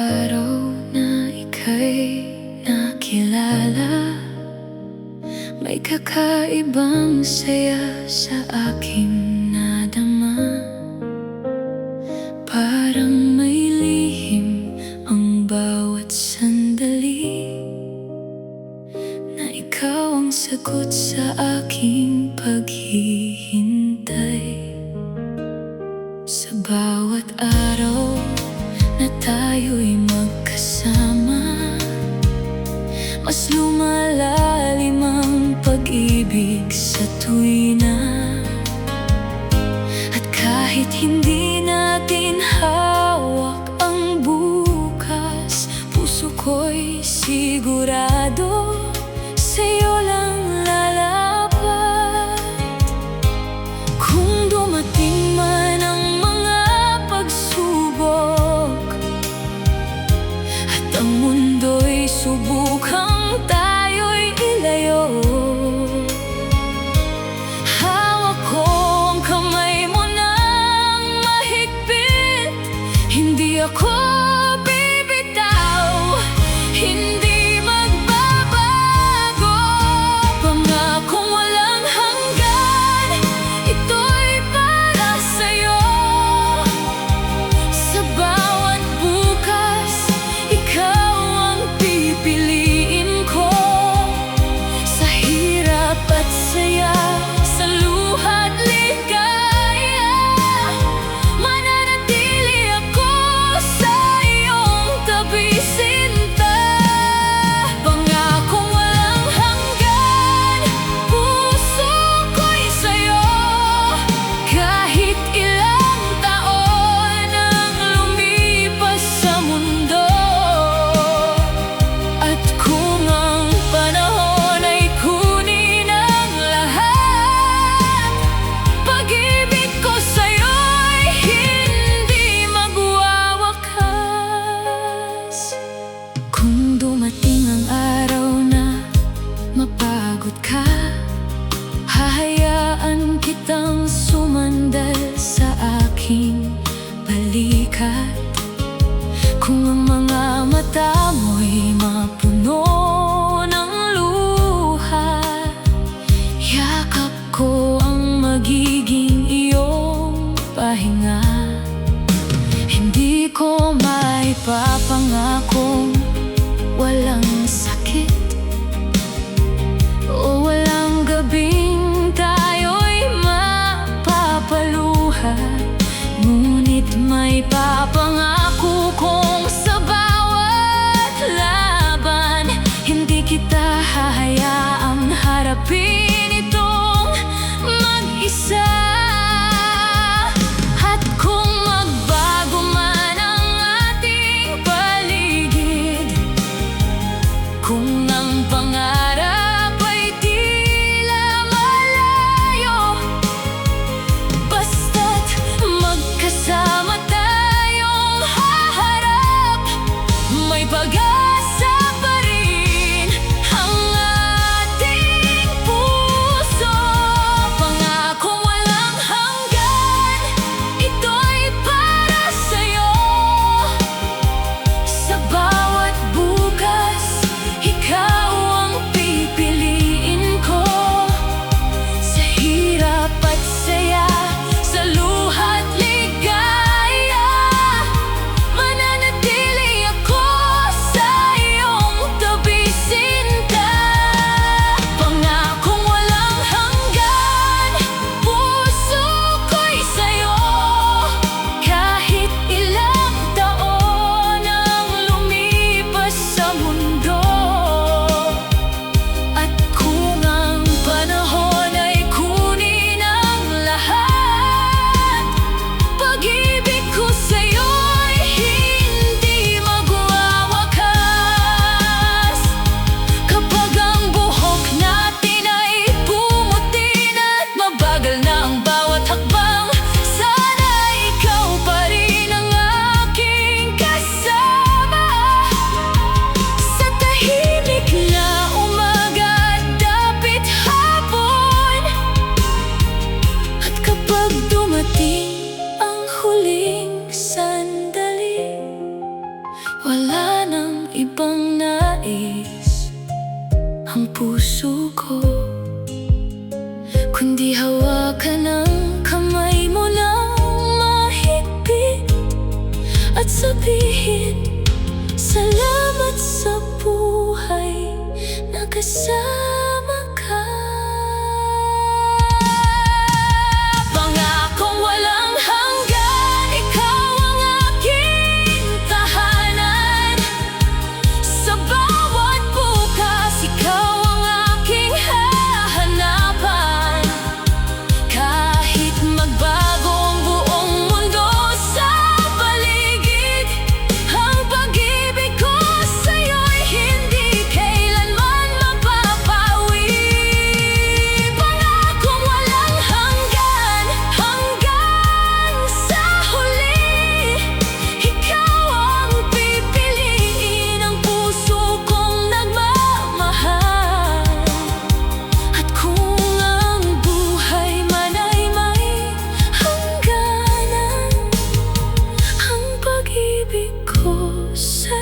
araw na ika'y nakilala, may kakaibang saya sa aking nadama. Parang may lihim ang bawat sandali, na ikaw ang sagot sa aking paghihintay. Sa bawat araw na tayo'y magkasama, mas lumalalim ang pag-ibig sa tuwina. At kahit hindi natin hawak ang bukas, puso ko'y sigurado sa'yo lang lalapat. Kung dumating man ang mga pagsubok at ang mundo'y subukang tayo'y ilayo, hawak ko ang kamay mo nang mahigpit. Hindi ako bibitaw, hindi magbabago. Pangakong walang hanggan, ito'y para sa'yo. Sa bawat bukas, ikaw ang pipiliin ko. Sa hirap at saya, sa luha't ligaya, mananatili ako sa iyong tabi, sinta. Pangakong walang hanggan, puso ko'y sa'yo. Kahit ilang taon ang lumipas sa mundo, at kung ang panahon ay kunin ang lahat, pag-ibig ko sa'yo'y hindi magwawakas. Kung dumating ang araw na mapagod ka, hahayaan kitang sumandal sa aking balikat. Kung ang mga mata mo'y mapuno ng luha, yakap ko ang magiging iyong pahinga. Hindi ko maipapangakong walang sakit o walang gabing tayo'y mapapaluha. Ngunit may papangako kong sa bawat laban, hindi kita hahayaang harapin itong mag-isa. At kung magbago man ang ating paligid, Wala nang ibang nais ang puso ko, kundi hawakan ang kamay mo ng mahigpit at sabihin, salamat sa buhay na kasama ka. Pangakong walang hanggan, ikaw ang aking tahanan. Sa bawat bukas, ikaw ang aking hahanapan. Kahit magbago ang buong mundo sa paligid, ang pag-ibig ko sa'yo'y hindi kailanman mapapawi. Pangakong walang hanggan, hanggang sa huli, ikaw ang pipiliin ng puso kong nagmamahal. At kung ang buhay man ay may hangganan, ang pag-ibig ko sa'yo